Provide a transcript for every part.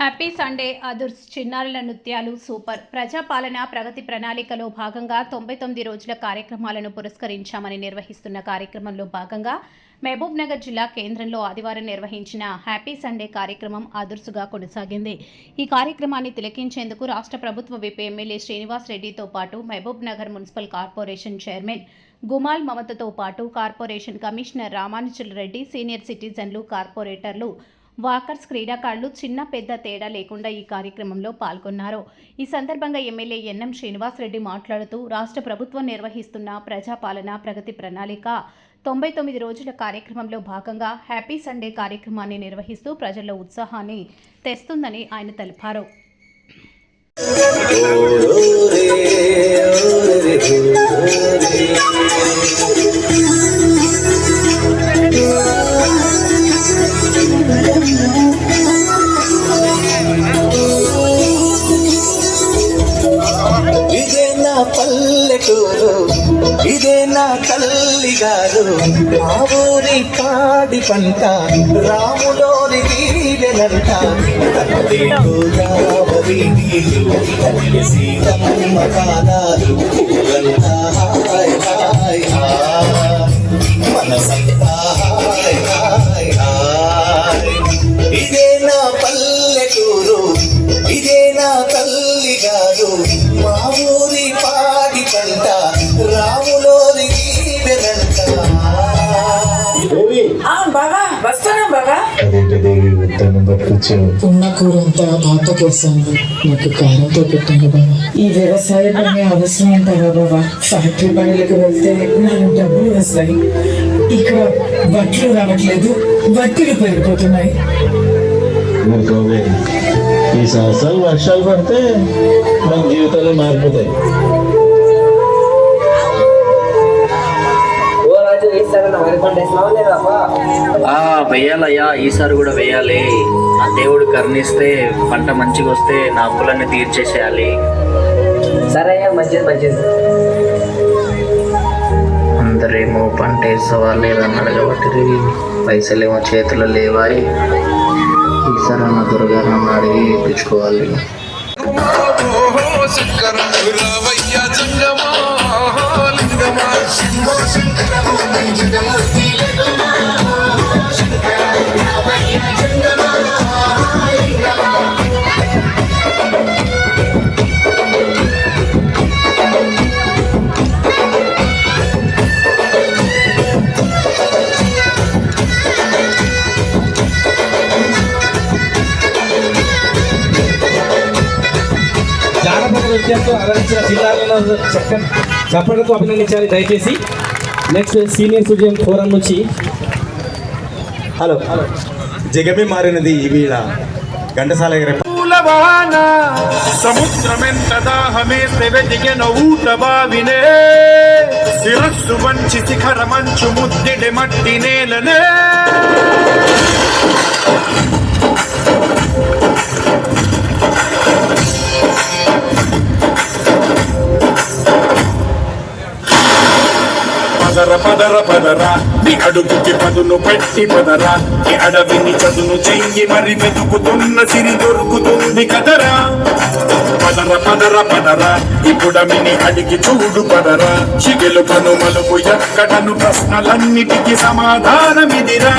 Happy Sunday అదుర్స్ చిన్నారుల నృత్యాలు super ప్రజాపాలన ప్రగతి ప్రణాళికలో భాగంగా 99 రోజుల కార్యక్రమాలను పురస్కరించామని నిర్వహిస్తున్న కార్యక్రమంలో భాగంగా మహబూబ్ నగర్ జిల్లా కేంద్రంలో ఆదివారం నిర్వహించిన హ్యాపీ సండే కార్యక్రమం అదుర్సుగా కొనసాగింది. ఈ కార్యక్రమాన్ని తిలకించేందుకు రాష్ట్ర ప్రభుత్వ విప్ ఎమ్మెల్యే శ్రీనివాస్ రెడ్డితో పాటు Mahabubnagar municipal corporation chairman గుమాల్ మమతతో పాటు కార్పొరేషన్ కమిషనర్ రామానుజుల రెడ్డి, సీనియర్ సిటిజన్లు, కార్పొరేటర్లు, వాకర్స్, క్రీడాకారులు చిన్న పెద్ద తేడా లేకుండా ఈ కార్యక్రమంలో పాల్గొన్నారు. ఈ సందర్భంగా ఎమ్మెల్యే ఎన్ఎం శ్రీనివాస్ రెడ్డి మాట్లాడుతూ రాష్ట్ర ప్రభుత్వం నిర్వహిస్తున్న ప్రజాపాలన ప్రగతి ప్రణాళిక 99 రోజుల కార్యక్రమంలో భాగంగా హ్యాపీ సండే కార్యక్రమాన్ని నిర్వహిస్తూ ప్రజల్లో ఉత్సాహాన్ని తెస్తుందని ఆయన తెలిపారు. పల్లెటూరు ఇదే నా తల్లి గారు, మా ఊరి పాడి పంట రాములోని దీవెనంట. గోదావరి నీళ్ళు సీతమ్మ కాలాలు హాయ్ హాయ్ హాయ్ మనసంతా హాయ్ హాయ్ హాయ్. ఇదే నా పల్లెటూరు ఇదే నా తల్లి గారు, మా ఊరి పాడి పంట రాములోని దీవెనంట. ఉన్న కూరంతా పాత కోసాను, నాకు కారంతో పెట్టాను బాబా. ఈ వ్యవసాయ పని అవసరం అంటారా బాబా? ఫ్యాక్టరీ పనులకు వెళ్తే నాకు డబ్బులు వస్తాయి, ఇక్కడ బట్టలు రావట్లేదు, బట్టలు పెరిగిపోతున్నాయి. ఈ సంవత్సరాలు వర్షాలు పడితే మన జీవితాలు మారిపోతాయి. వెయ్యాలయ్యా, ఈసారి కూడా వేయాలి. ఆ దేవుడు కరుణిస్తే పంట మంచిగా వస్తే నా అప్పులన్నీ తీర్చేసేయాలి. సరే మంచిది మంచిది. అందరేమో పంట వేస్తావా లేదని అడగబట్టి పైసలేమో చేతిలో లేవాయి. ఈసారి అన్న దొరగారు అన్న అడిగి ఇప్పించుకోవాలి. నృత్యంతో అలరించిన జిల్లాలలో చప్పట్లతో అభినందించాలి దయచేసి. నెక్స్ట్ సీనియర్ సిటిజన్ ఫోరం నుంచి హలో. జగమే మారినది ఈ వీళ ఘంటసాల సముద్రమెంత దాహమేస్తే వెతికెన ఊట బావినే, శిరస్సు వంచి శిఖర మంచు ముద్దిడి మట్టి నేలనే. పదర పదర పదరా నీ అడుగుకి పదును పెట్టి పదరా, ఈ అడవిని చదును చెయ్యి మరి వెతుకుతున్న సిరి దొరుకుతుంది కదరా. పదర పదర పదరా ఇప్పుడమిని అడిగి చూడు పదరా, శిగెలు కను మలుపు ఎక్కడను ప్రశ్నలన్నిటికీ సమాధానమిదిరా.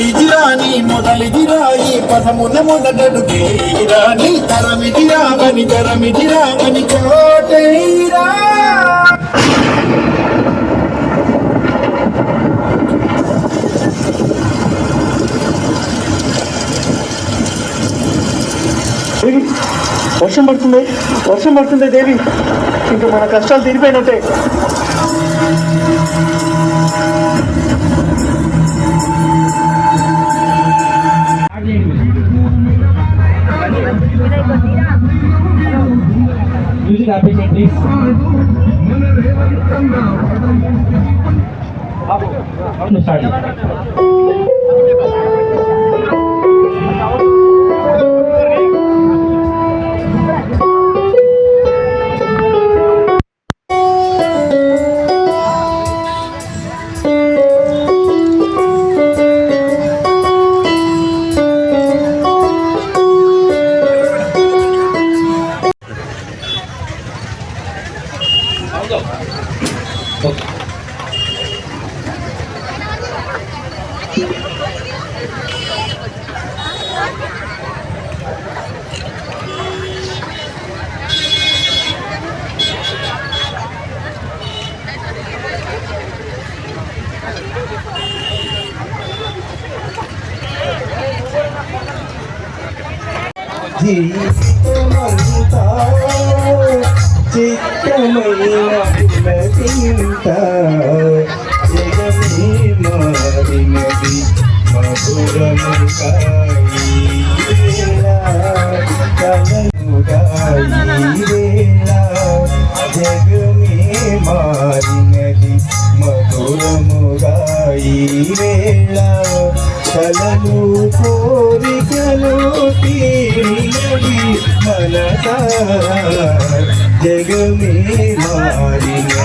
ఇదిరా నీ మొదలిదిరా, ఈ పదమున మొదటడుగేరా, నీ తరమిదిరా అని తరమిదిరా అని కోటేరా. వర్షం పడుతుంది దేవి, ఇంకా మన కష్టాలు తీరిపోయినట్టే. Music appreciate please. Start. జీవితమంతా చిత్తమైన పులకింత జగమే మారినది మధురముగాయి వేళ కలముగాయి వేళ జగమే మారినది మధురముగాయి వేళ కలలు కోరికలు తీరినది మనసారా జగమే మారినది.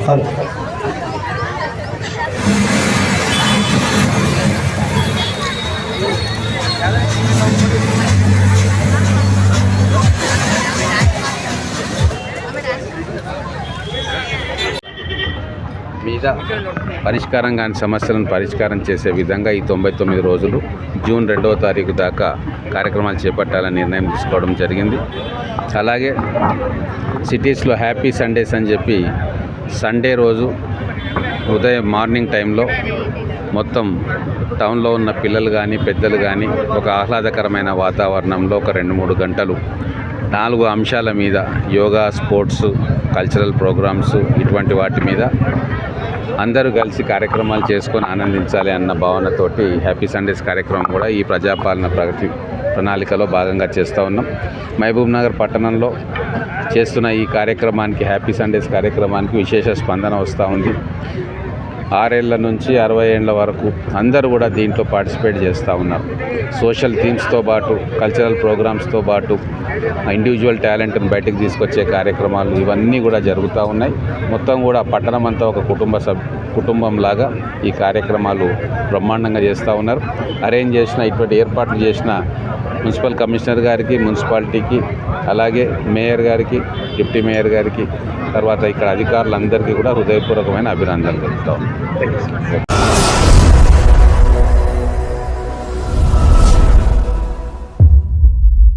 హలో మీద పరిష్కారం కాని సమస్యలను పరిష్కారం చేసే విధంగా ఈ 99 రోజులు జూన్ 2వ తారీఖు దాకా కార్యక్రమాలు చేపట్టాలని నిర్ణయం తీసుకోవడం జరిగింది. అలాగే సిటీస్లో హ్యాపీ సండేస్ అని చెప్పి సండే రోజు ఉదయం మార్నింగ్ టైంలో మొత్తం టౌన్లో ఉన్న పిల్లలు కానీ పెద్దలు కానీ ఒక ఆహ్లాదకరమైన వాతావరణంలో ఒక 2-3 గంటలు 4 అంశాల మీద యోగా, స్పోర్ట్స్, కల్చరల్ ప్రోగ్రామ్స్ ఇటువంటి వాటి మీద అందరూ కలిసి కార్యక్రమాలు చేసుకొని ఆనందించాలి అన్న భావనతోటి హ్యాపీ సండేస్ కార్యక్రమం కూడా ఈ ప్రజాపాలన ప్రగతి ప్రణాళికలో భాగంగా చేస్తూ ఉన్నాం. మహబూబ్ నగర్ పట్టణంలో చేస్తున్న ఈ కార్యక్రమానికి హ్యాపీ సండేస్ కార్యక్రమానికి విశేష స్పందన వస్తూ ఉంది. 6 ఏళ్ల నుంచి 60 ఏళ్ల వరకు అందరూ కూడా దీంట్లో పార్టిసిపేట్ చేస్తూ ఉన్నారు. సోషల్ థీమ్స్తో పాటు కల్చరల్ ప్రోగ్రామ్స్తో పాటు ఇండివిజువల్ టాలెంట్ని బయటకు తీసుకొచ్చే కార్యక్రమాలు ఇవన్నీ కూడా జరుగుతూ ఉన్నాయి. మొత్తం కూడా పట్టణం అంతా ఒక కుటుంబంలాగా ఈ కార్యక్రమాలు బ్రహ్మాండంగా చేస్తూ ఉన్నారు. అరేంజ్ చేసిన ఇటువంటి ఏర్పాట్లు చేసిన మున్సిపల్ కమిషనర్ గారికి, మున్సిపాలిటీకి, అలాగే మేయర్ గారికి, డిప్యూటీ మేయర్ గారికి, తర్వాత ఇక్కడ అధికారులందరికీ కూడా హృదయపూర్వకమైన అభినందనలు తెలుపుతా ఉన్నాం.